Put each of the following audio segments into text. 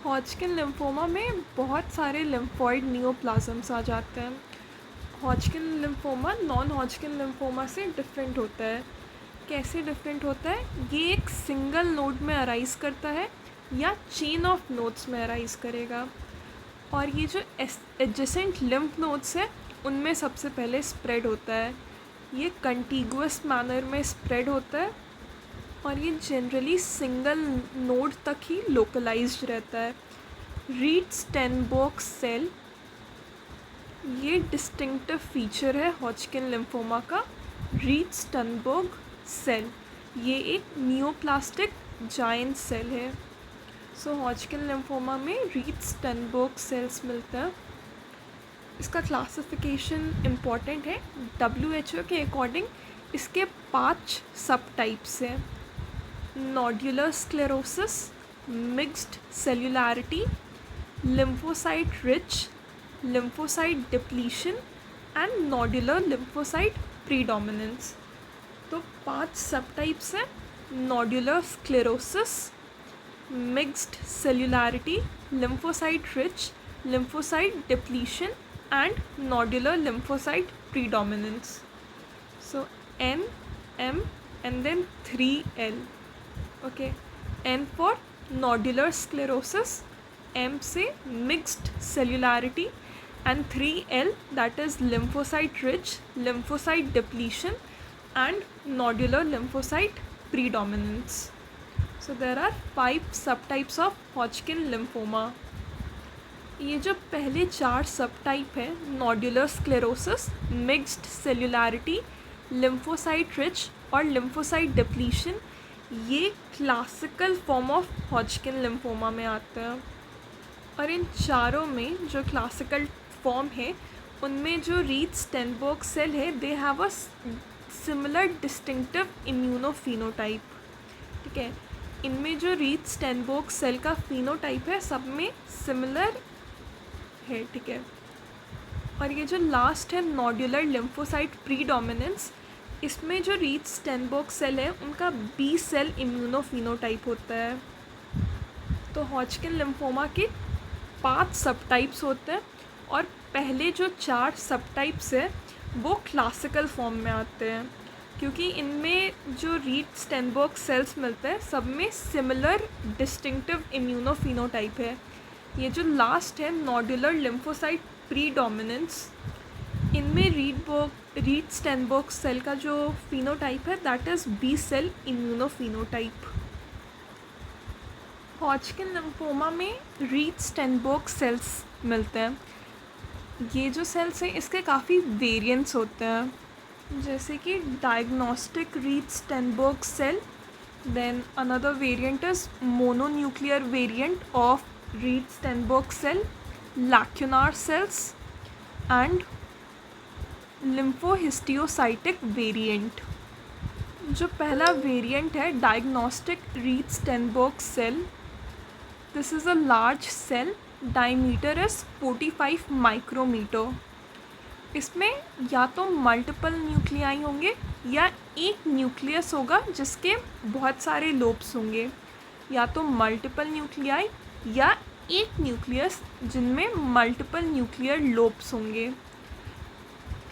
Hodgkin lymphoma में बहुत सारे लिम्फॉइड नियोप्लाज़म्स आ जाते हैं। Hodgkin lymphoma non Hodgkin lymphoma से डिफरेंट होता है। कैसे डिफरेंट होता है? ये एक सिंगल नोड में अराइज़ करता है या चेन ऑफ नोड्स में अराइज़ करेगा। और ये जो एडजेसेंट लिम्फ नोड्स हैं उनमें सबसे पहले स्प्रेड होता है। ये कंटिगुअस मैनर में स्प्रेड होता है और ये जनरली सिंगल नोड तक ही लोकलाइज्ड रहता है। रीड-स्टेनबर्ग सेल ये डिस्टिंक्टिव फीचर है हॉजकिन लिम्फोमा का। रीड-स्टेनबर्ग सेल ये एक नियोप्लास्टिक जायंट सेल है। सो हॉजकिन लिम्फोमा में रीड-स्टेनबर्ग सेल्स मिलते हैं। इसका क्लासिफिकेशन इम्पॉर्टेंट है। WHO के अकॉर्डिंग इसके 5 सब टाइप्स हैं। Nodular sclerosis, mixed cellularity, lymphocyte rich, lymphocyte depletion and nodular lymphocyte predominance। तो 5 सब टाइप्स हैं। Nodular sclerosis, mixed cellularity, lymphocyte rich, lymphocyte depletion and nodular lymphocyte predominance। So N, M and then 3L. Okay, N for nodular sclerosis, M से mixed cellularity and 3L that is lymphocyte rich, lymphocyte depletion and nodular lymphocyte predominance. So there are 5 subtypes of Hodgkin lymphoma. ये जो पहले 4 subtype है nodular sclerosis, mixed cellularity, lymphocyte rich और lymphocyte depletion, ये classical form of Hodgkin lymphoma में आते हैं। और इन चारों में जो क्लासिकल फॉर्म है उनमें जो रीड-स्टेनबर्ग सेल है they have a similar distinctive immunophenotype. ठीक है, इनमें जो रीड-स्टेनबर्ग सेल का फिनोटाइप है सब में सिमिलर है। ठीक है, और ये जो लास्ट है नोड्यूलर लिम्फोसाइट प्रीडोमिनेंस, इसमें जो रीड-स्टेनबर्ग सेल है उनका बी सेल इम्यूनोफिनोटाइप होता है। तो हॉजकिन लिम्फोमा के 5 सबटाइप्स होते हैं और पहले जो 4 सबटाइप्स है वो क्लासिकल फॉर्म में आते हैं क्योंकि इनमें जो रीड-स्टेनबर्ग सेल्स मिलते हैं सब में सिमिलर डिस्टिंक्टिव इम्यूनोफिनोटाइप है। ये जो लास्ट है नोड्यूलर लिम्फोसाइट प्रीडोमिनेंस, इनमें रीड-स्टेनबर्ग सेल का जो फिनोटाइप है that is B cell immunophenotype. Hodgkin lymphoma में रीड-स्टेनबर्ग सेल्स मिलते हैं। ये जो सेल्स हैं इसके काफ़ी वेरिएंट्स होते हैं, जैसे कि diagnostic Reed Sternberg cell, then another variant is mononuclear variant of Reed Sternberg cell, lacunar cells and lymphohistiocytic variant. जो पहला वेरिएंट है diagnostic Reed Sternberg cell, this is a large cell, diameter is 45 micrometre. इसमें या तो मल्टीपल न्यूक्लियाई होंगे या एक nucleus होगा जिसके बहुत सारे लोब्स होंगे, या तो मल्टीपल न्यूक्लियाई या एक न्यूक्लियस जिनमें मल्टीपल न्यूक्लियर लोब्स होंगे।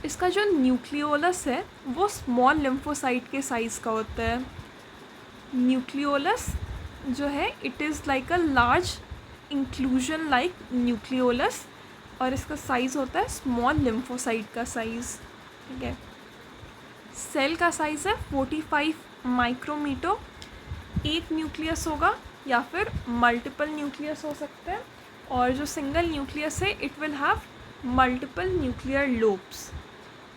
इसका जो न्यूक्लियोलस है वो स्मॉल लिम्फोसाइट के साइज़ का होता है। न्यूक्लियोलस जो है it is like a large inclusion like nucleolus और इसका साइज़ होता है स्मॉल लिम्फोसाइट का साइज़। ठीक है, सेल का साइज़ है 45 माइक्रोमीटर। एक न्यूक्लियस होगा या फिर मल्टीपल न्यूक्लियस हो सकते हैं, और जो सिंगल न्यूक्लियस है it will have multiple nuclear lobes.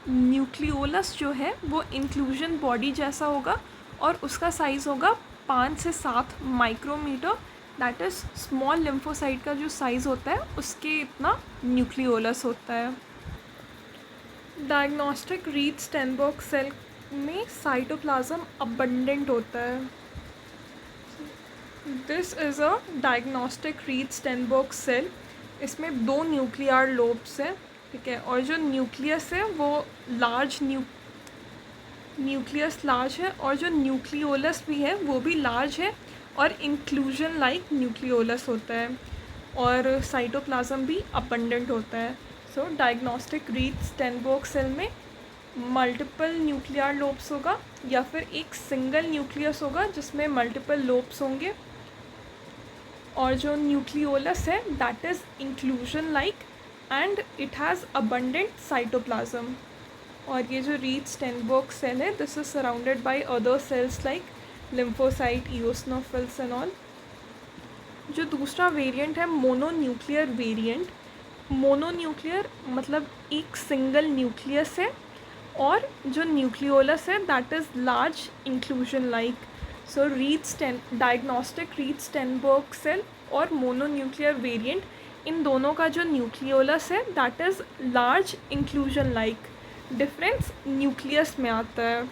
Nucleolus जो है वो इंक्लूजन बॉडी जैसा होगा और उसका साइज़ होगा 5 से 7 micrometre, that is small lymphocyte का जो साइज़ होता है उसके इतना न्यूक्लियोलस होता है। डायग्नोस्टिक रीड-स्टेनबर्ग सेल में साइटोप्लाज्म अबंडेंट होता है। This is a diagnostic Reed Sternberg cell. इसमें 2 न्यूक्लियर लोब्स हैं। ठीक है, और जो न्यूक्लियस है वो लार्ज न्यूक्लियस लार्ज है और जो न्यूक्लियोलस भी है वो भी लार्ज है और इंक्लूजन लाइक न्यूक्लियोलस होता है। और साइटोप्लाज्म भी अबंडेंट होता है। सो डायग्नोस्टिक रीथ स्टेनबर्ग सेल में मल्टीपल न्यूक्लियर लोब्स होगा या फिर एक सिंगल न्यूक्लियस होगा जिसमें मल्टीपल लोब्स होंगे। और जो न्यूक्लियोलस है that is inclusion like and it has abundant cytoplasm. और ये जो रीथ स्टेनबर्ग सेल है this is surrounded by other sales like lymphocyte, eosinophils and all. जो दूसरा वेरिएंट है मोनोन्यूक्लियर वेरिएंट। मोनोन्यूक्लियर मतलब एक सिंगल न्यूक्लियस है और जो न्यूक्लियोलस है that is large inclusion like. So diagnostic Reed Sternberg cell और मोनोन्यूक्लियर वेरिएंट, इन दोनों का जो न्यूक्लियोलस है that is large inclusion like. Difference nucleus में आता है।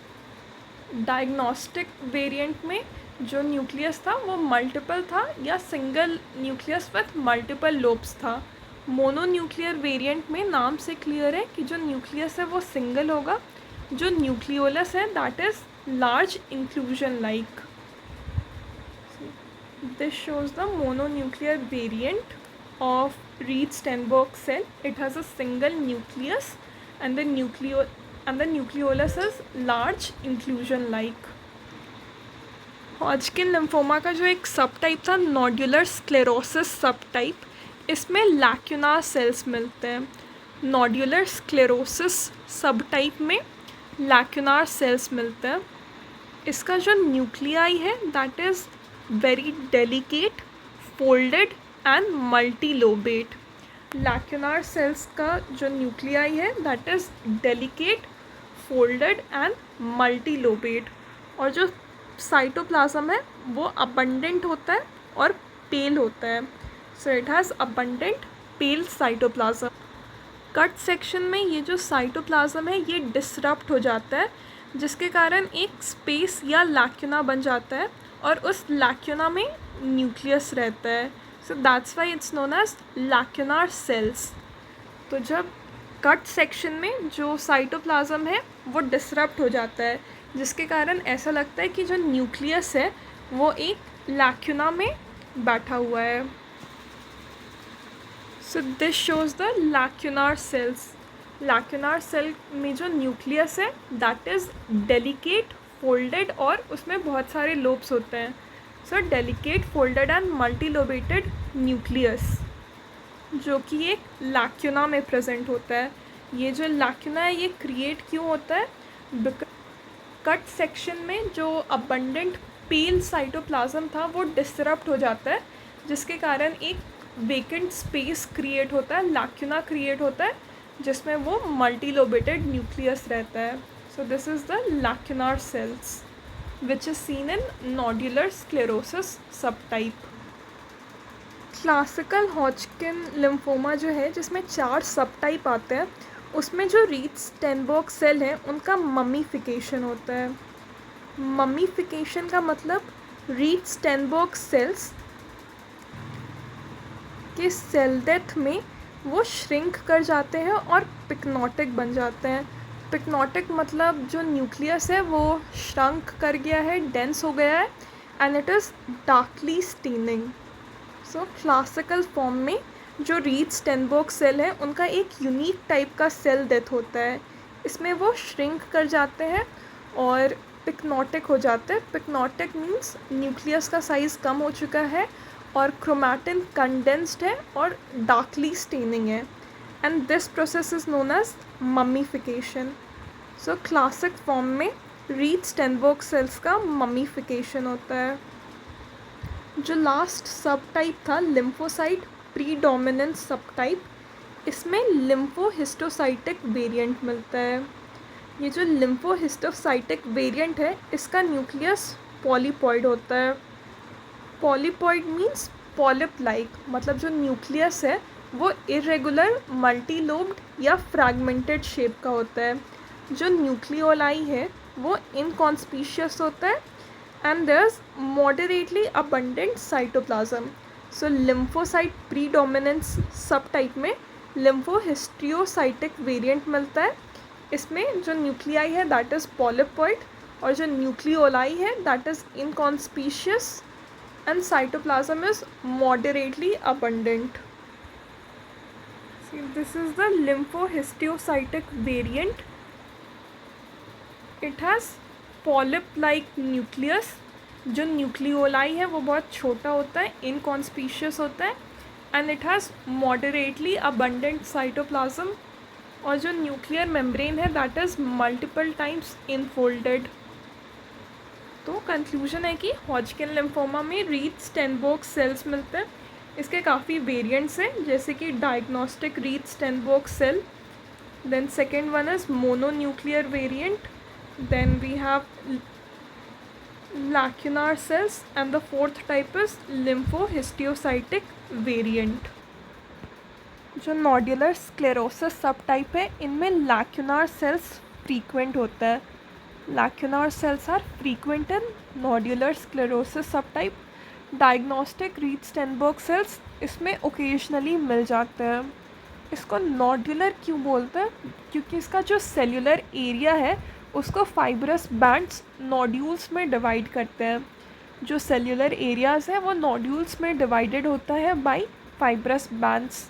डायग्नोस्टिक वेरिएंट में जो न्यूक्लियस था वो मल्टीपल था या single nucleus with multiple lobes था। मोनोन्यूक्लियर वेरिएंट में नाम से क्लियर है कि जो न्यूक्लियस है वो सिंगल होगा, जो न्यूक्लियोलस है that is large inclusion like. This shows the mononuclear variant of Reed Steinberg cell. It has a single nucleus and the nucleolus is large inclusion like. Hodgkin lymphoma का जो एक सब type था nodular sclerosis सब type, इसमें लैक्यूनार sales मिलते हैं। Nodular sclerosis सब टाइप में लैक्यूनार सेल्स मिलते हैं। इसका जो न्यूक्लियाई है that is very delicate, folded and multilobate. Lacunar cells का जो न्यूक्लियाई है that is delicate, folded and multilobate. और जो साइटोप्लाज्म है वो अबंडेंट होता है और पेल होता है। So it has abundant pale cytoplasm. Cut section में ये जो साइटोप्लाज्म है ये डिसरप्ट हो जाता है जिसके कारण एक स्पेस या लैक्यूना बन जाता है और उस लैक्यूना में न्यूक्लियस रहता है। So that's why it's known as lacunar cells. तो जब कट सेक्शन में जो साइटोप्लाज्म है वो डिसरप्ट हो जाता है जिसके कारण ऐसा लगता है कि जो न्यूक्लियस है वो एक लैक्यूना में बैठा हुआ है। So this shows the lacunar cells. Lacunar cell में जो न्यूक्लियस है दैट इज़ डेलिकेट, फोल्डेड और उसमें बहुत सारे लोब्स होते हैं। So delicate, folded and multilobated nucleus जो कि एक लैक्यूना में प्रेजेंट होता है। ये जो लैक्यूना है ये क्रिएट क्यों होता है? कट सेक्शन में जो अबंडेंट पेल साइटोप्लाज्म था वो डिसरप्ट हो जाता है जिसके कारण एक वेकेंट स्पेस क्रिएट होता है, लैक्यूना क्रिएट होता है जिसमें वो मल्टीलोबेटेड न्यूक्लियस रहता है। So this is the lacunar cells which is seen in nodular sclerosis subtype. Classical Hodgkin lymphoma जो है जिसमें 4 सब टाइप आते हैं उसमें जो रीथ स्टेनबर्ग सेल है उनका मम्मीफिकेशन होता है। मम्मीफिकेशन का मतलब रीथ स्टेनबर्ग सेल्स के सेल डेथ में वो श्रिंक कर जाते हैं और पिक्नोटिक बन जाते हैं। पिक्नोटिक मतलब जो न्यूक्लियस है वो श्रंक कर गया है, डेंस हो गया है and it is darkly staining. So classical form में जो रीथ स्टेनबर्ग सेल है उनका एक यूनिक टाइप का सेल डेथ होता है। इसमें वो श्रिंक कर जाते हैं और पिक्नोटिक हो जाते हैं। पिक्नोटिक मीन्स न्यूक्लियस का साइज़ कम हो चुका है और क्रोमैटिन कंडेंस्ड है और डार्कली स्टेनिंग है and this process is known as mummification. So classic form में रीथ स्टेनबर्ग सेल्स का मम्मीफिकेशन होता है। जो लास्ट सब टाइप था लिम्फोसाइट प्रीडोमिनेंट सब टाइप, इसमें लिम्फोहिस्टोसाइटिक वेरिएंट मिलता है। ये जो लिम्फोहिस्टोसाइटिक वेरिएंट है इसका न्यूक्लियस पॉलीपॉइड होता है। पॉलीपॉइड मीन्स पॉलिप लाइक, मतलब जो न्यूक्लियस है वो इरेगुलर, मल्टीलोब्ड या फ्रैगमेंटेड शेप का होता है। जो न्यूक्लियोलाई है वो इनकॉन्स्पिशियस होता है and there's moderately abundant cytoplasm. So lymphocyte predominance subtype में lymphohistiocytic variant मिलता है। इसमें जो न्यूक्लियाई है that is polypoid और जो न्यूक्लियोलाई है that is inconspicuous and cytoplasm is moderately abundant. See, this is the lymphohistiocytic variant. It has polyp-like nucleus. जो न्यूक्लियोलाई है वो बहुत छोटा होता है, इनकॉन्स्पीशियस होता है, and it has moderately abundant cytoplasm, और जो न्यूक्लियर मेम्ब्रेन है that is multiple times infolded. तो कंक्लूजन है कि हॉजकिन लिम्फोमा में रीथ स्टेनबर्ग सेल्स मिलते हैं। इसके काफ़ी वेरिएंट्स हैं, जैसे कि diagnostic Reed Sternberg cell, then second one is mononuclear variant, then we have lacunar cells, and the fourth type is lymphohistiocytic variant. जो नोड्यूलर स्क्लेरोसिस सब टाइप है, इनमें लैक्यूनार सेल्स फ्रीक्वेंट होता है। Lacunar cells are frequent in nodular sclerosis subtype. Diagnostic Reed Sternberg cells इसमें occasionally मिल जाते हैं। इसको नोड्यूलर क्यों बोलते हैं? क्योंकि इसका जो सेल्यूलर एरिया है उसको फाइब्रस बैंड्स नोड्यूल्स में डिवाइड करते हैं। जो सेल्यूलर एरियाज़ है वो नोड्यूल्स में डिवाइडेड होता है bye fibrous bands.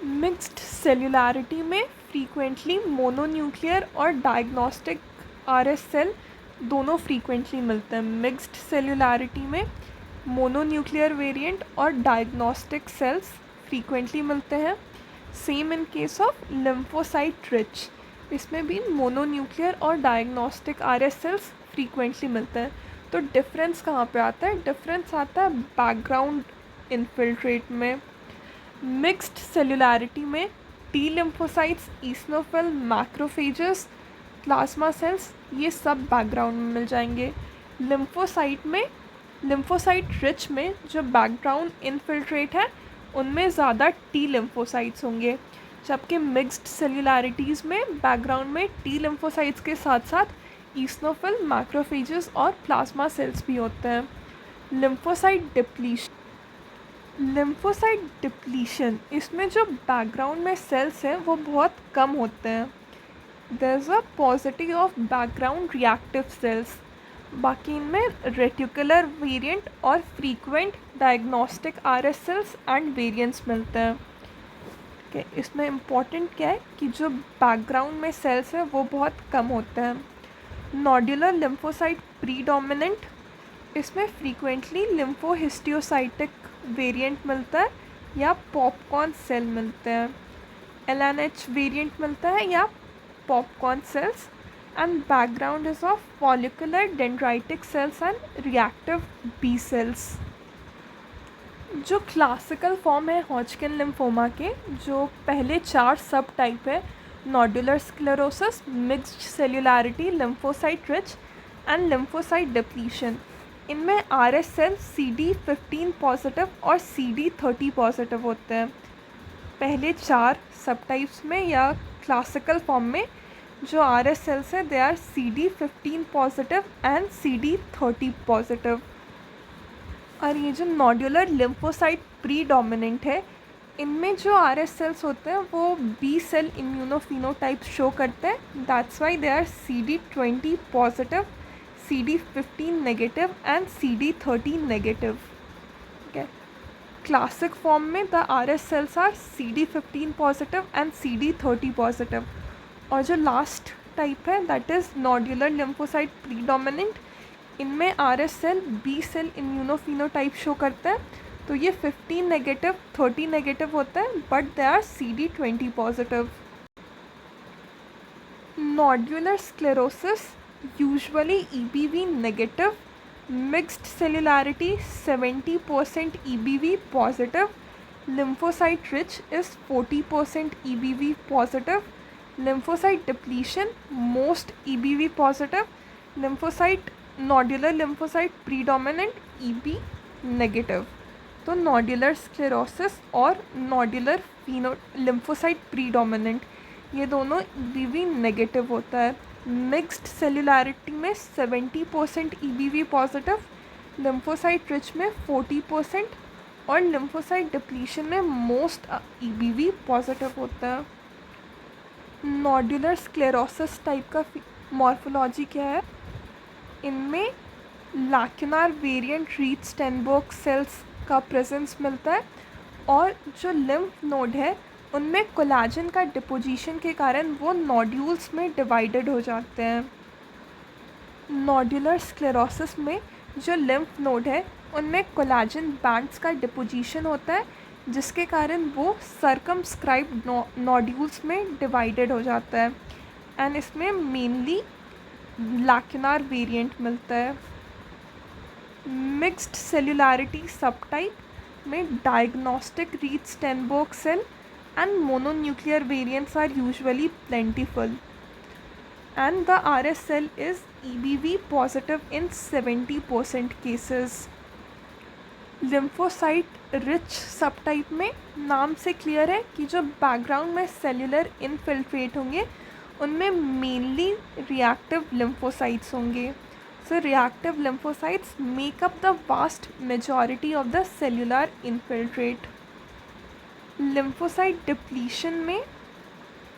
Mixed cellularity में फ्रीक्वेंटली मोनोन्यूक्लियर और डायग्नोस्टिक आरएस सेल दोनों फ्रीक्वेंटली मिलते हैं। मिक्स्ड सेल्युलैरिटी में मोनोन्यूक्लियर वेरिएंट और डायग्नोस्टिक सेल्स फ्रीक्वेंटली मिलते हैं। Same in case of lymphocyte rich, इसमें भी मोनोन्यूक्लियर और डायग्नोस्टिक आरएस सेल्स फ्रीक्वेंटली मिलते हैं। तो डिफरेंस कहाँ पे आता है? डिफरेंस आता है बैकग्राउंड इन्फिल्ट्रेट में। मिक्स्ड सेल्युलैरिटी में T lymphocytes, eosinophil, macrophages, plasma cells, ये सब बैकग्राउंड में मिल जाएंगे। लिम्फोसाइट रिच में जो बैकग्राउंड इन्फिल्ट्रेट है उनमें ज़्यादा टी लिम्फोसाइट्स होंगे, जबकि मिक्स्ड सेल्युलैरिटीज़ में बैकग्राउंड में टी लिम्फोसाइट्स के साथ साथ ईसनोफिल, मैक्रोफेजेस और प्लाज्मा सेल्स भी होते हैं। लिम्फोसाइट डिप्लीशन, इसमें जो बैकग्राउंड में सेल्स हैं वो बहुत कम होते हैं। There is a positive of background reactive cells. बाकी इनमें रेटिकुलर वेरिएंट और frequent diagnostic RS cells and variants मिलते हैं। इसमें इम्पॉर्टेंट क्या है कि जो बैकग्राउंड में सेल्स हैं वो बहुत कम होते हैं। नोड्यूलर लिम्फोसाइट प्रीडोमिनेंट, इसमें फ्रीक्वेंटली लिम्फोहिस्टियोसाइटिक वेरिएंट मिलता है या पॉपकॉर्न सेल मिलते हैं। LNH वेरिएंट मिलता है या popcorn cells, and background is of follicular dendritic cells and reactive B cells. जो क्लासिकल फॉर्म है हॉजकिन लिम्फोमा के, जो पहले 4 सब टाइप है, nodular sclerosis, mixed cellularity, lymphocyte rich and lymphocyte depletion, इनमें आरएस सेल CD15 पॉजिटिव और CD30 positive होते हैं। पहले 4 सब टाइप्स में या क्लासिकल फॉर्म में जो आरएस सेल्स है they are CD15 positive and CD30 positive. और ये जो नोड्यूलर लिम्फोसाइट प्रीडोमिनेंट है, इनमें जो आरएस सेल्स होते हैं वो बी सेल इम्यूनोफिनोटाइप शो करते हैं। That's why they are CD20 positive, CD15 negative and CD30 negative. ठीक है, क्लासिक फॉर्म में the RS cells are CD15 positive and CD30 positive. और जो लास्ट टाइप है that is nodular lymphocyte predominant, इनमें RS cell B cell immunophenotype show करता है। तो ये 15 नेगेटिव 30 नेगेटिव होता है, but they are CD20 positive. Nodular sclerosis usually EBV negative, mixed cellularity 70% EBV positive, lymphocyte rich is 40% EBV positive, lymphocyte depletion most EBV positive, lymphocyte nodular lymphocyte predominant EB negative. तो nodular sclerosis और nodular lymphocyte predominant, ये दोनों EBV negative होता है। Mixed cellularity में 70% EBV positive, lymphocyte rich में 40% और lymphocyte depletion में मोस्ट EBV पॉजिटिव होता है। नोड्यूलर स्क्लेरोसिस टाइप का मॉर्फोलॉजी क्या है? इनमें लैक्यूनार वेरिएंट रीड-स्टेनबर्ग सेल्स का प्रेजेंस मिलता है, और जो लिम्फ नोड है उनमें कोलेजन का डिपोजिशन के कारण वो नोड्यूल्स में डिवाइडेड हो जाते हैं। नोड्यूलर स्क्लेरोसिस में जो लिम्फ नोड है उनमें कोलेजन बैंड्स का डिपोजिशन होता है, जिसके कारण वो सर्कमस्क्राइब्ड नोड्यूल्स में डिवाइडेड हो जाता है, एंड इसमें मेनली लैक्यूनार वेरिएंट मिलता है। मिक्स्ड सेल्युलैरिटी सबटाइप में diagnostic Reed Sternberg cell and mononuclear variants are usually plentiful, and the RS cell is EBV positive in 70% cases. Lymphocyte rich subtype में नाम से क्लियर है कि जो बैकग्राउंड में सेल्युलर इनफिल्ट्रेट होंगे उनमें मेनली रिएक्टिव लिम्फोसाइट्स होंगे। So reactive lymphocytes make up the vast majority of the cellular infiltrate. Lymphocyte depletion में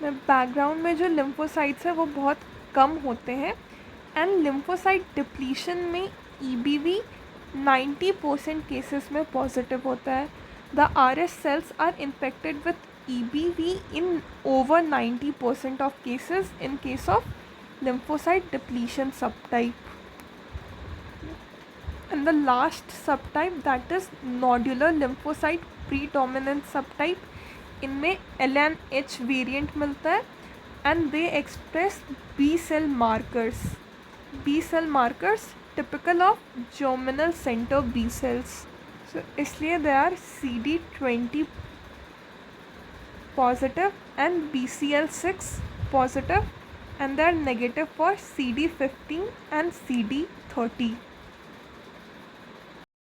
बैकग्राउंड में जो लिम्फोसाइट्स है वो बहुत कम होते हैं, एंड लिम्फोसाइट डिप्लीशन में EBV 90% केसेस में पॉजिटिव होता है। The RS cells are infected with EBV in over 90% of cases in case of lymphocyte depletion subtype. And the last subtype, that is nodular lymphocyte predominant subtype, इनमें LNH variant मिलता है, and they express B cell markers. B cell markers typical of germinal centre B cells, so इसलिए they are CD20 positive and BCL6 positive, and they are negative for CD15 and CD30.